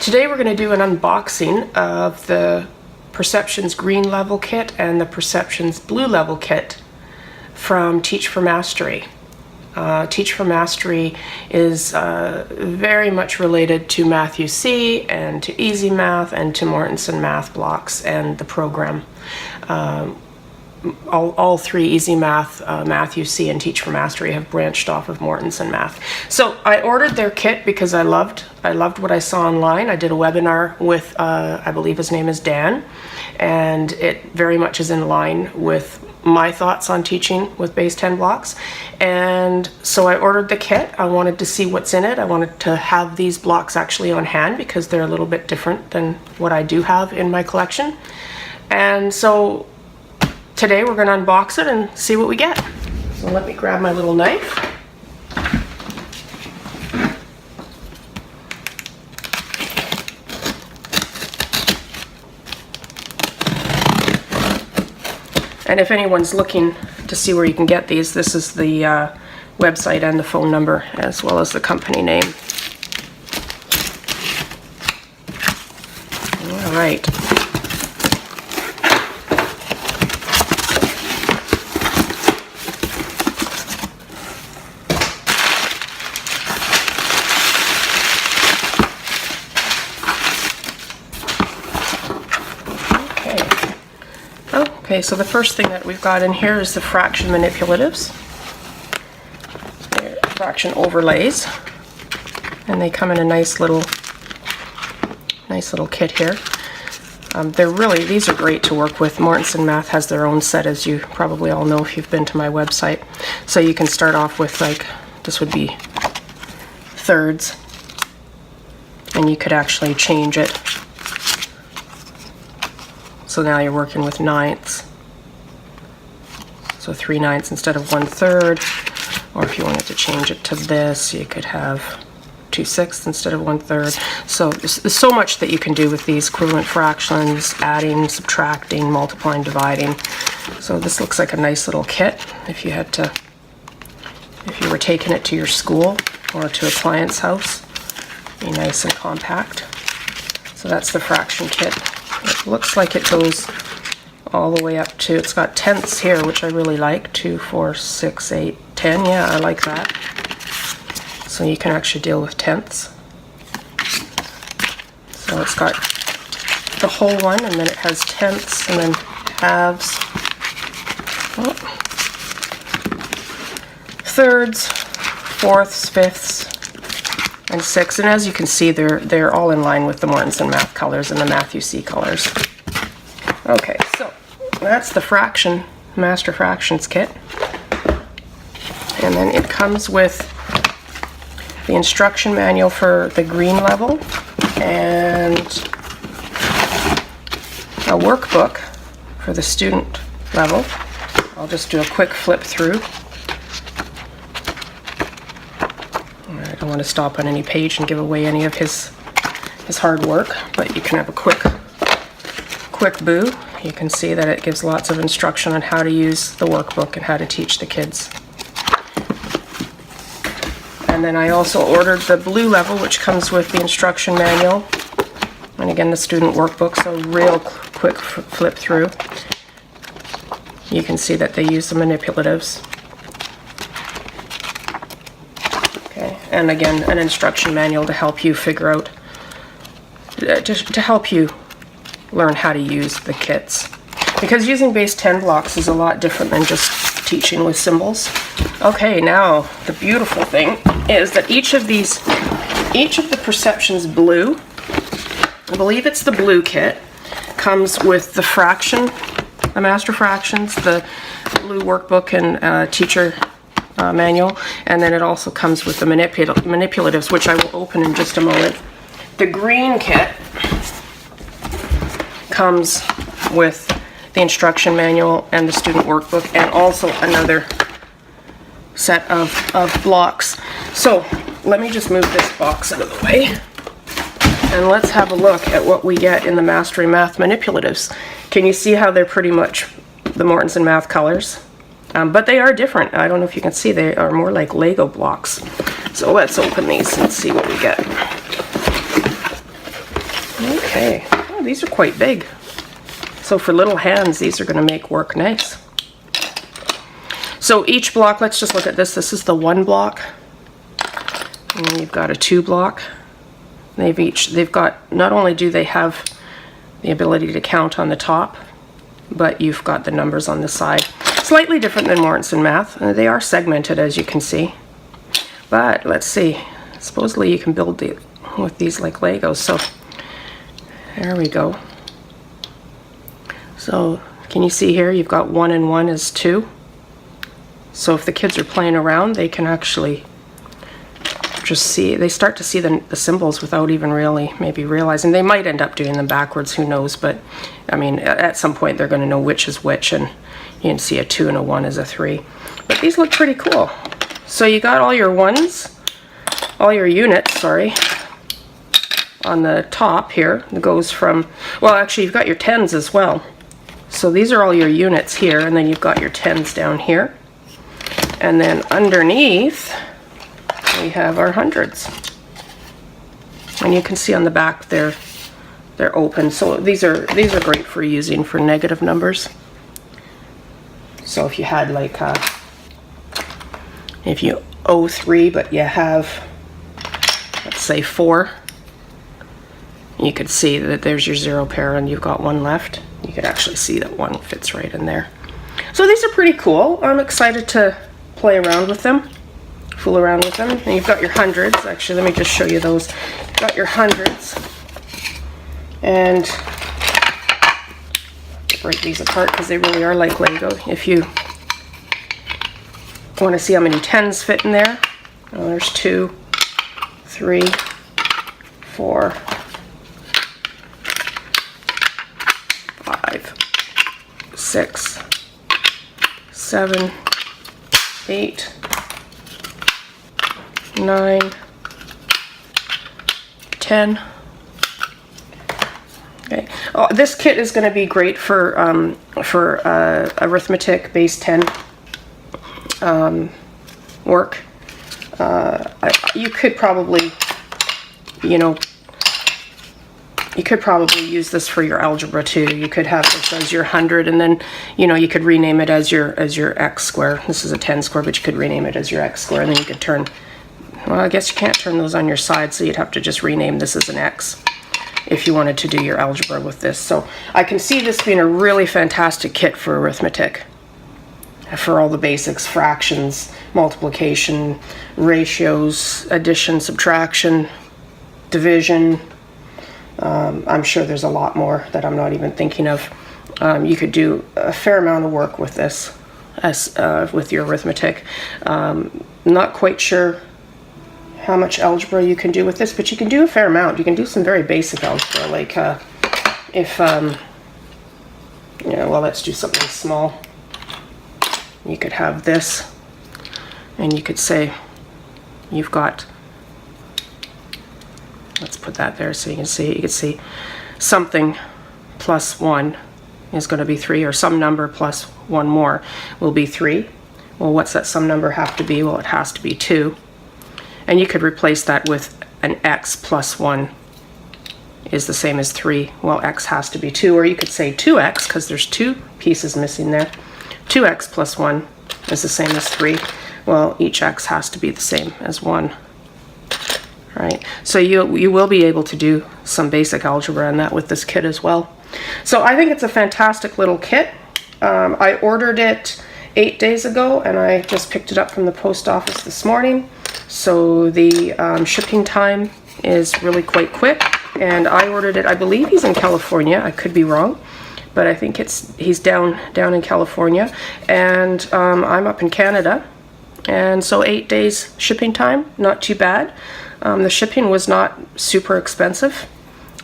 Today we're going to do an unboxing of the Perceptions Green Level Kit and the Perceptions Blue Level Kit from Teach4Mastery. Teach4Mastery is very much related to Math UC and to Easy Math and to Mortensen Math Blocks and the program. All three Easy Math, Math UC, and Teach4Mastery have branched off of Mortensen Math. So I ordered their kit because I loved what I saw online. I did a webinar with, I believe his name is Dan, and it very much is in line with my thoughts on teaching with base 10 blocks. And so I ordered the kit. I wanted to see what's in it. I wanted to have these blocks actually on hand because they're a little bit different than what I do have in my collection. And so today we're going to unbox it and see what we get. So let me grab my little knife. And if anyone's looking to see where you can get these, this is the website and the phone number as well as the company name. All right. Okay, so the first thing that we've got in here is the fraction manipulatives. They're fraction overlays, and they come in a nice little kit here. These are great to work with. Mortensen Math has their own set, as you probably all know if you've been to my website. So you can start off with, like, this would be thirds, and you could actually change it. So now you're working with ninths. So 3/9 instead of 1/3. Or if you wanted to change it to this, you could have 2/6 instead of 1/3. So there's so much that you can do with these equivalent fractions, adding, subtracting, multiplying, dividing. So this looks like a nice little kit if you were taking it to your school or to a client's house. Be nice and compact. So that's the fraction kit. It looks like it goes all the way up to, it's got tenths here, which I really like. 2, 4, 6, 8, 10. Yeah, I like that. So you can actually deal with tenths. So it's got the whole one, and then it has tenths, and then halves, thirds, fourths, fifths, and sixths. And as you can see, they're all in line with the Mortensen Math colors and the Math UC colors. Okay, so that's the fraction, Master Fractions kit. And then it comes with the instruction manual for the green level and a workbook for the student level. I'll just do a quick flip through. I don't want to stop on any page and give away any of his hard work, but you can have a quick boo. You can see that it gives lots of instruction on how to use the workbook and how to teach the kids. And then I also ordered the blue level, which comes with the instruction manual and again the student workbook. So real quick flip through. You can see that they use the manipulatives. Okay, and again an instruction manual to help you figure out, to help you learn how to use the kits. Because using base 10 blocks is a lot different than just teaching with symbols. Okay, now the beautiful thing is that each of the Perceptions Blue, I believe it's the blue kit, comes with the fraction, the Master Fractions, the blue workbook and teacher manual, and then it also comes with the manipulatives, which I will open in just a moment. The green kit comes with the instruction manual and the student workbook, and also another set of blocks. So let me just move this box out of the way, and let's have a look at what we get in the Mastering Math Manipulatives. Can you see how they're pretty much the Mortensen Math colors? But they are different. I don't know if you can see, they are more like Lego blocks. So let's open these and see what we get. Okay, oh, these are quite big. So for little hands, these are going to make work nice. So each block, let's just look at this. This is the 1 block. And then you've got a 2 block. They've got, not only do they have the ability to count on the top, but you've got the numbers on the side. Slightly different than Mortensen Math. They are segmented, as you can see. But let's see. Supposedly you can build with these like Legos. So there we go. So can you see here? You've got 1 and 1 is 2. So if the kids are playing around, they can actually just see, they start to see the symbols without even really maybe realizing. They might end up doing them backwards, who knows, but I mean at some point they're going to know which is which, and you can see a 2 and a 1 is a 3. But these look pretty cool. So you got all your ones, all your units, sorry, on the top here. It goes from, well actually you've got your 10s as well. So these are all your units here, and then you've got your 10s down here. And then underneath we have our hundreds, and you can see on the back they're open. So these are great for using for negative numbers. So if you had like if you owe 3 but you have, let's say 4, you could see that there's your 0 pair and you've got 1 left. You could actually see that 1 fits right in there. So these are pretty cool. I'm excited to play around with them, fool around with them. And you've got your hundreds. Actually, let me just show you those. You've got your hundreds. And break these apart because they really are like Lego. If you want to see how many 10s fit in there, well, there's 2, 3, 4, 5, 6, 7, 8, 9, 10. Okay. Oh, this kit is going to be great for arithmetic base 10 work. You could probably, you could probably use this for your algebra too. You could have this as your 100, and then you could rename it as your x square. This is a 10 square, but you could rename it as your x square, and then you could turn, well, I guess you can't turn those on your side, so you'd have to just rename this as an x if you wanted to do your algebra with this. So I can see this being a really fantastic kit for arithmetic, for all the basics: fractions, multiplication, ratios, addition, subtraction, division. I'm sure there's a lot more that I'm not even thinking of. You could do a fair amount of work with this as with your arithmetic. Not quite sure how much algebra you can do with this, but you can do a fair amount. You can do some very basic algebra, like if well, let's do something small. You could have this, and you could say you've got, let's put that there so you can see something plus 1 is going to be 3, or some number plus 1 more will be 3. Well, what's that some number have to be? Well, it has to be 2. And you could replace that with an x plus 1 is the same as 3. Well, x has to be 2. Or you could say 2x, because there's 2 pieces missing there. 2x plus 1 is the same as 3. Well, each x has to be the same as 1. Right? So you will be able to do some basic algebra in that with this kit as well. So I think it's a fantastic little kit. I ordered it 8 days ago, and I just picked it up from the post office this morning. So the shipping time is really quite quick, and I ordered it, I believe he's in California, I could be wrong, but I think he's down in California, and I'm up in Canada, and so 8 days shipping time, not too bad. The shipping was not super expensive.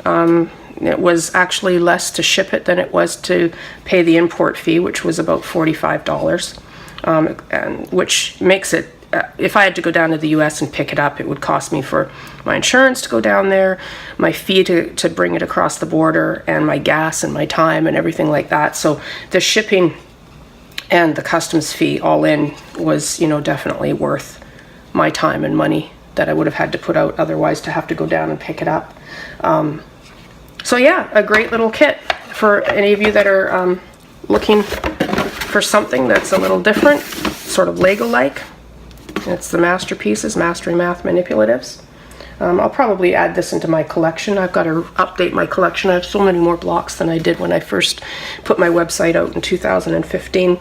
It was actually less to ship it than it was to pay the import fee, which was about $45, and which makes it, if I had to go down to the US and pick it up, it would cost me for my insurance to go down there, my fee to bring it across the border, and my gas and my time and everything like that. So the shipping and the customs fee all in was, definitely worth my time and money that I would have had to put out otherwise to have to go down and pick it up. So yeah, a great little kit for any of you that are looking for something that's a little different, sort of Lego-like. It's the Masterpieces, Mastering Math Manipulatives. I'll probably add this into my collection. I've got to update my collection. I have so many more blocks than I did when I first put my website out in 2015.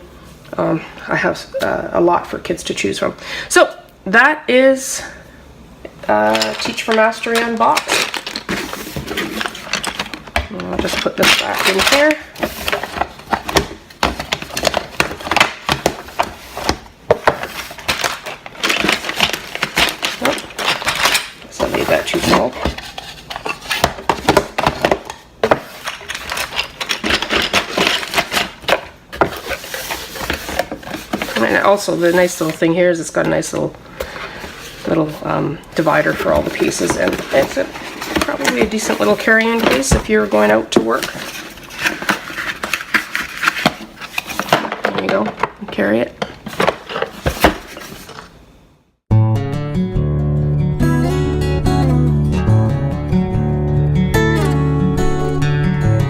I have a lot for kids to choose from. So that is Teach4Mastery Unboxed. I'll just put this back in here. That too small. And also the nice little thing here is it's got a nice little divider for all the pieces, and it's probably a decent little carrying case if you're going out to work. There you go, carry it.